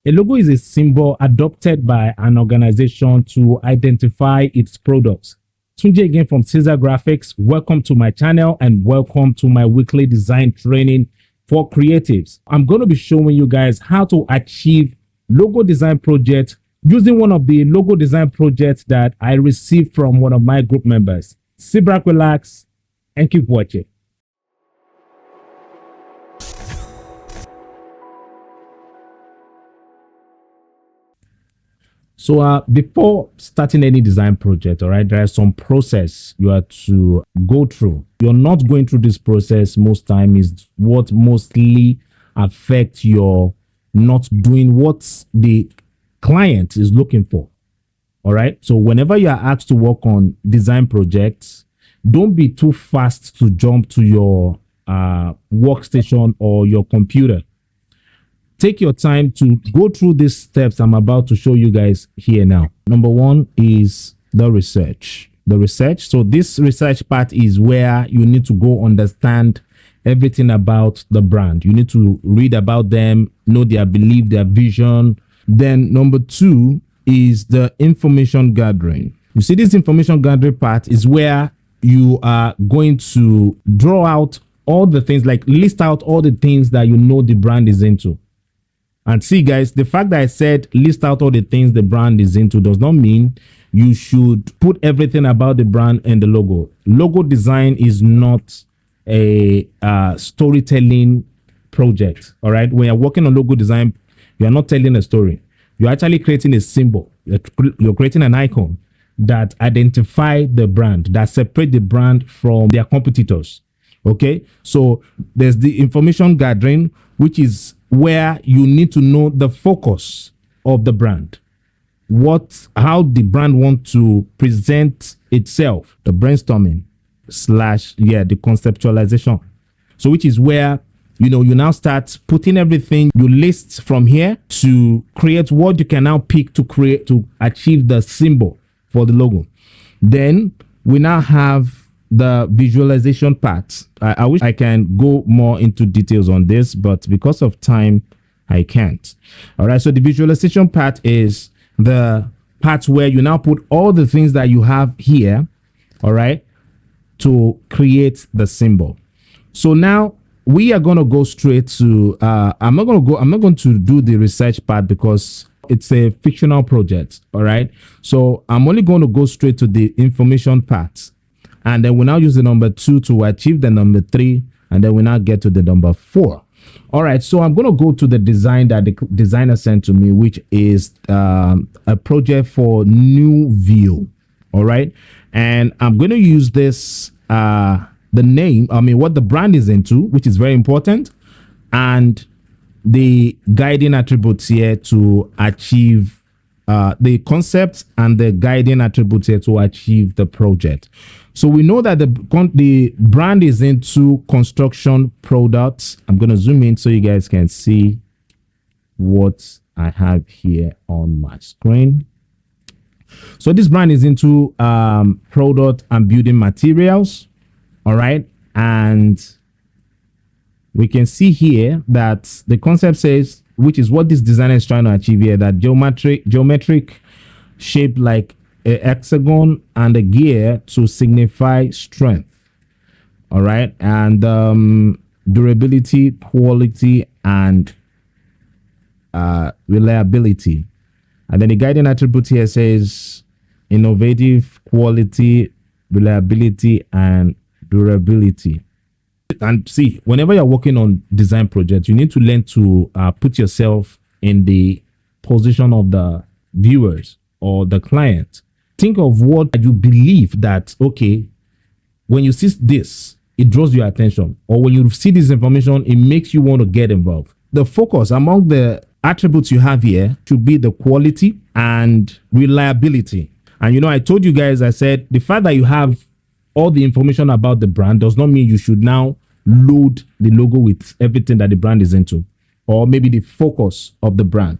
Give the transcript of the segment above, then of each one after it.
A logo is a symbol adopted by an organization to identify its products. Tunji again from Caesar Graphics. Welcome to my channel and welcome to my weekly design training for creatives. I'm going to be showing you guys how to achieve logo design projects using one of the logo design projects that I received from one of my group members. Sit back, relax, and keep watching. So before starting any design project, all right, there is some process you have to go through. You're not going through this process most time is what mostly affects your not doing what the client is looking for. All right. So whenever you are asked to work on design projects, don't be too fast to jump to your workstation or your computer. Take your time to go through these steps I'm about to show you guys here now. Number one is the research. So this research part is where you need to go understand everything about the brand. You need to read about them, know their belief, their vision. Then number two is the information gathering. You see, this information gathering part is where you are going to draw out all the things, like list out all the things that you know the brand is into. And see, guys, the fact that I said list out all the things the brand is into does not mean you should put everything about the brand in the logo. Logo design is not a storytelling project. All right. When you're working on logo design, you're not telling a story. You're actually creating a symbol. You're creating an icon that identify the brand, that separate the brand from their competitors. Okay. So there's the information gathering, which is where you need to know the focus of the brand, how the brand wants to present itself, the brainstorming / the conceptualization. So which is where you now start putting everything you list from here to create what you can now pick to achieve the symbol for the logo. Then we now have the visualization part. I wish I can go more into details on this, but because of time, I can't. All right. So the visualization part is the part where you now put all the things that you have here, all right, to create the symbol. So now we are going to go straight to, I'm not going to do the research part because it's a fictional project. All right. So I'm only going to go straight to the information part. And then we now use the number 2 to achieve the number 3. And then we now get to the number 4. All right. So I'm going to go to the design that the designer sent to me, which is a project for new view. All right. And I'm going to use this, the name, what the brand is into, which is very important. And the guiding attributes here to achieve the concepts and the guiding attributes here to achieve the project. So we know that the brand is into construction products. I'm going to zoom in so you guys can see what I have here on my screen. So this brand is into product and building materials. All right. And we can see here that the concept says, which is what this designer is trying to achieve here, that geometric shape like a hexagon and a gear to signify strength. All right. And durability, quality, and reliability. And then the guiding attribute here says innovative, quality, reliability, and durability. And see, whenever you're working on design projects, you need to learn to put yourself in the position of the viewers or the client. Think of what you believe that, okay, when you see this, it draws your attention. Or when you see this information, it makes you want to get involved. The focus among the attributes you have here should be the quality and reliability. And I told you guys, I said, the fact that you have all the information about the brand does not mean you should now load the logo with everything that the brand is into, or maybe the focus of the brand.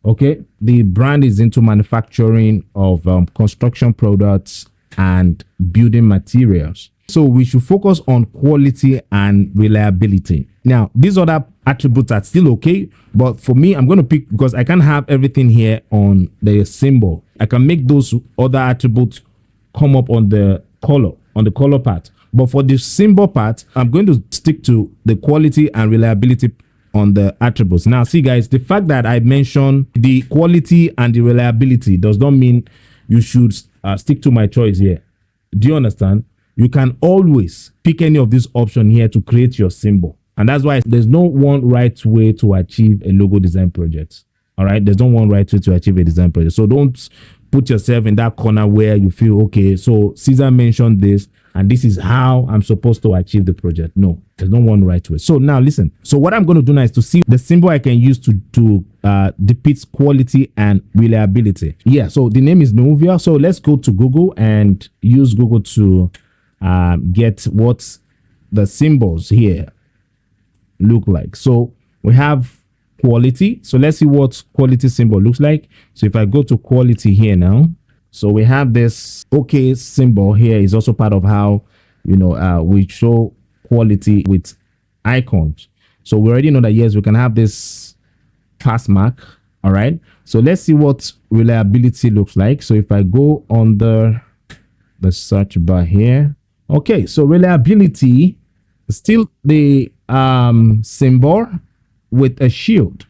Okay, the brand is into manufacturing of construction products and building materials. So we should focus on quality and reliability. Now, these other attributes are still okay, but for me, I'm going to pick because I can't have everything here on the symbol. I can make those other attributes come up on the color part. But for the symbol part, I'm going to stick to the quality and reliability on the attributes. Now, see, guys, the fact that I mentioned the quality and the reliability does not mean you should stick to my choice here. Do you understand? You can always pick any of these options here to create your symbol. And that's why there's no one right way to achieve a logo design project. All right. There's no one right way to achieve a design project. So don't put yourself in that corner where you feel, okay, so Caesar mentioned this and this is how I'm supposed to achieve the project. No, there's no one right way. So now listen. So what I'm going to do now is to see the symbol I can use to depict quality and reliability. Yeah. So the name is Novia. So let's go to Google and use Google to get what the symbols here look like. So we have quality. So let's see what quality symbol looks like. So if I go to quality here now, so we have this okay symbol here is also part of how, we show quality with icons. So we already know that, yes, we can have this pass mark. All right. So let's see what reliability looks like. So if I go under the search bar here, okay, so reliability is still the symbol with a shield.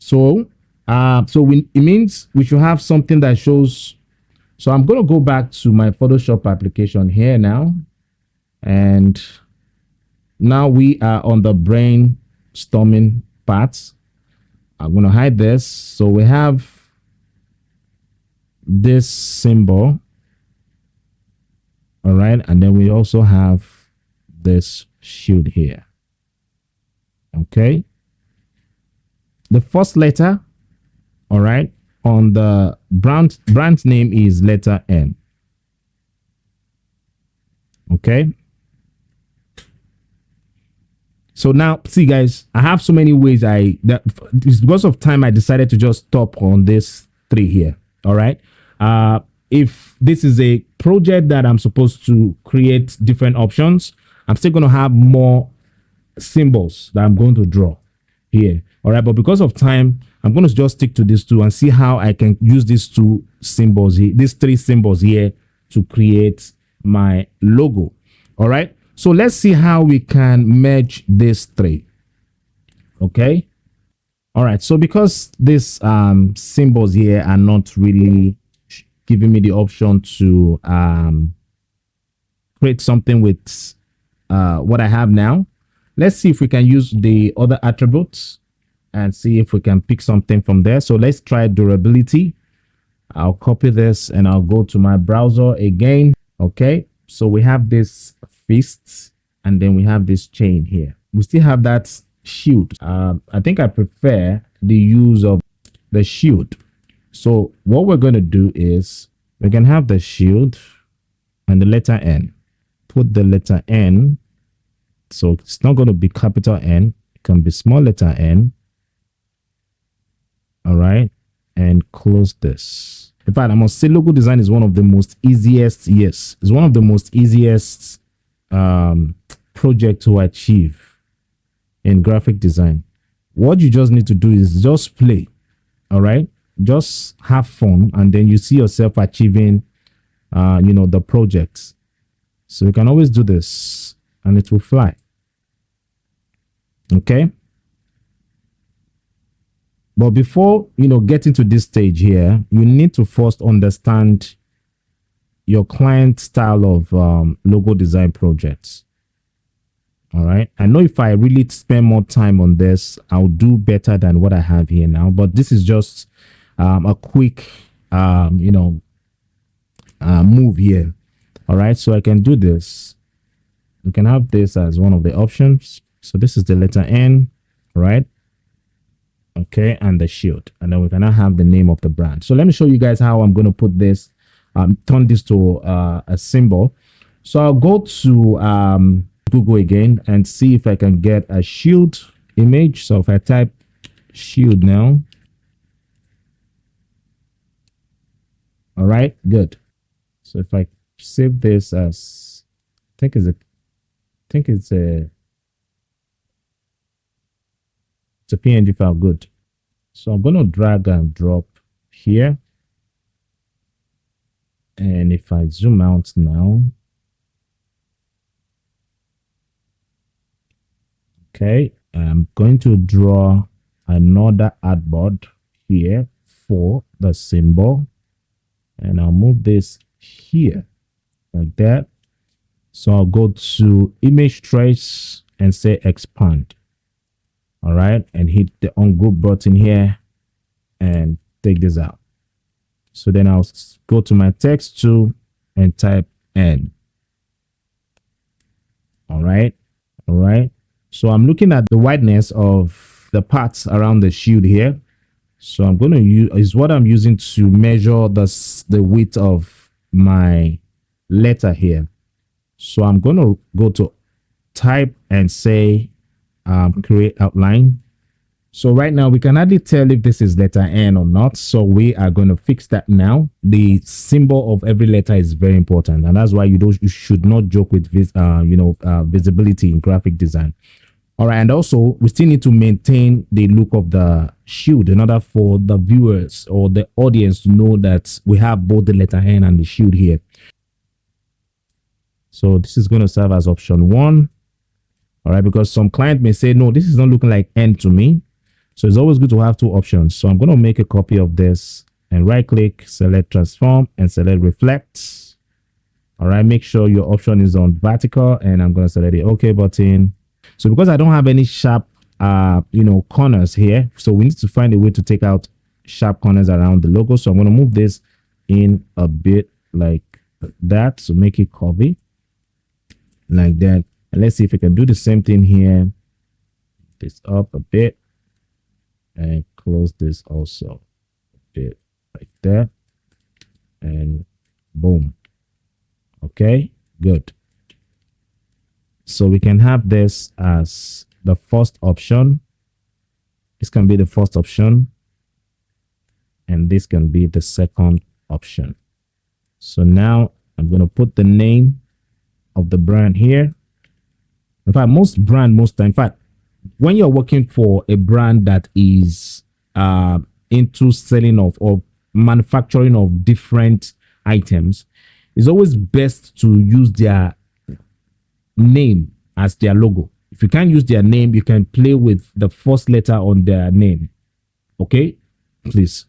So it means we should have something that shows. So I'm going to go back to my Photoshop application here now. And now we are on the brainstorming part. I'm going to hide this. So we have this symbol. All right. And then we also have this shield here. Okay. The first letter, all right, on the brand name is letter N. Okay. So now, see, guys, I have so many ways it's because of time, I decided to just stop on this 3 here. All right. If this is a project that I'm supposed to create different options, I'm still going to have more symbols that I'm going to draw here. All right. But because of time, I'm going to just stick to these 2 and see how I can use these 2 symbols here, these 3 symbols here to create my logo. All right. So let's see how we can merge these 3. Okay. All right. So because these symbols here are not really giving me the option to create something with what I have now, let's see if we can use the other attributes and see if we can pick something from there. So let's try durability. I'll copy this and I'll go to my browser again. Okay. So we have this fist and then we have this chain here. We still have that shield. I think I prefer the use of the shield. So what we're going to do is we can have the shield and the letter N. Put the letter N. So it's not going to be capital N. It can be small letter N. All right. And close this. In fact, I must say logo design is one of the most easiest. Yes, it's one of the most easiest project to achieve in graphic design. What you just need to do is just play. All right. Just have fun. And then you see yourself achieving, the projects. So you can always do this and it will fly. Okay. But before, getting to this stage here, you need to first understand your client style of logo design projects. All right. I know if I really spend more time on this, I'll do better than what I have here now. But this is just a quick, move here. All right. So I can do this. You can have this as one of the options. So this is the letter N, right? Okay, and the shield, and then we can now have the name of the brand. So let me show you guys how I'm going to put this, turn this to a symbol. So I'll go to Google again and see if I can get a shield image. So if I type shield now, all right, good. So if I save this as think it's a PNG file. Good. So I'm going to drag and drop here. And if I zoom out now, okay, I'm going to draw another artboard here for the symbol. And I'll move this here like that. So I'll go to image trace and say expand. All right. And hit the ungroup button here and take this out. So then I'll go to my text tool and type N. All right. All right. So I'm looking at the wideness of the parts around the shield here. So I'm going to use is what I'm using to measure the width of my letter here. So I'm going to go to type and say create outline. So right now we can hardly tell if this is letter N or not. So we are going to fix that now. The symbol of every letter is very important, and that's why you should not joke with visibility in graphic design. All right, and also we still need to maintain the look of the shield in order for the viewers or the audience to know that we have both the letter N and the shield here. So this is going to serve as option 1. All right, because some client may say, no, this is not looking like N to me. So it's always good to have 2 options. So I'm going to make a copy of this and right click, select transform and select reflect. All right, make sure your option is on vertical and I'm going to select the OK button. So because I don't have any sharp, corners here, so we need to find a way to take out sharp corners around the logo. So I'm going to move this in a bit like that. So make it curvy like that. And let's see if we can do the same thing here. This up a bit and close this also a bit like that. And boom. Okay, good. So we can have this as the first option. This can be the first option. And this can be the second option. So now I'm going to put the name of the brand here. In fact, in fact, when you're working for a brand that is into selling of or manufacturing of different items, it's always best to use their name as their logo. If you can't use their name, you can play with the first letter on their name. Okay, please.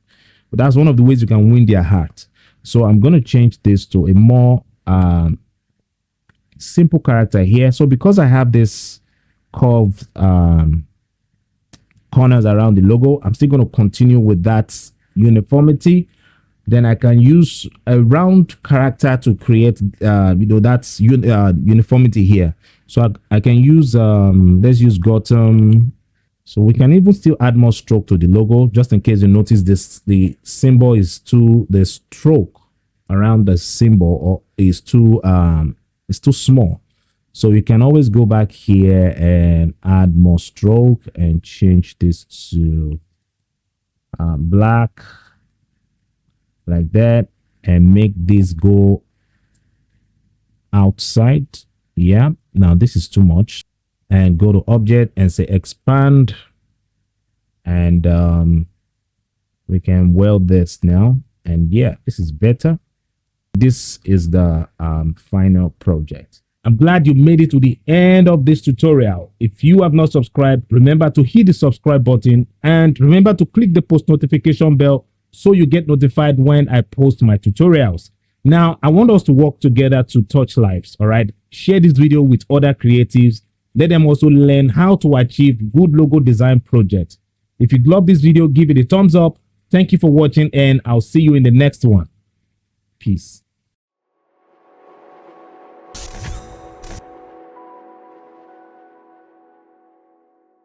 But that's one of the ways you can win their heart. So I'm going to change this to a more simple character here. So because I have this curved corners around the logo, I'm still going to continue with that uniformity. Then I can use a round character to create that's uniformity here. So I can use let's use Gotham. So we can even still add more stroke to the logo, just in case you notice the symbol is the stroke around the symbol or is too small. So you can always go back here and add more stroke and change this to black like that and make this go outside. Yeah, now this is too much. And go to object and say expand, and we can weld this now. And yeah, this is better. This is the final project. I'm glad you made it to the end of this tutorial. If you have not subscribed, remember to hit the subscribe button and remember to click the post notification bell so you get notified when I post my tutorials. Now, I want us to work together to touch lives. All right. Share this video with other creatives. Let them also learn how to achieve good logo design projects. If you love this video, give it a thumbs up. Thank you for watching, and I'll see you in the next one. Peace.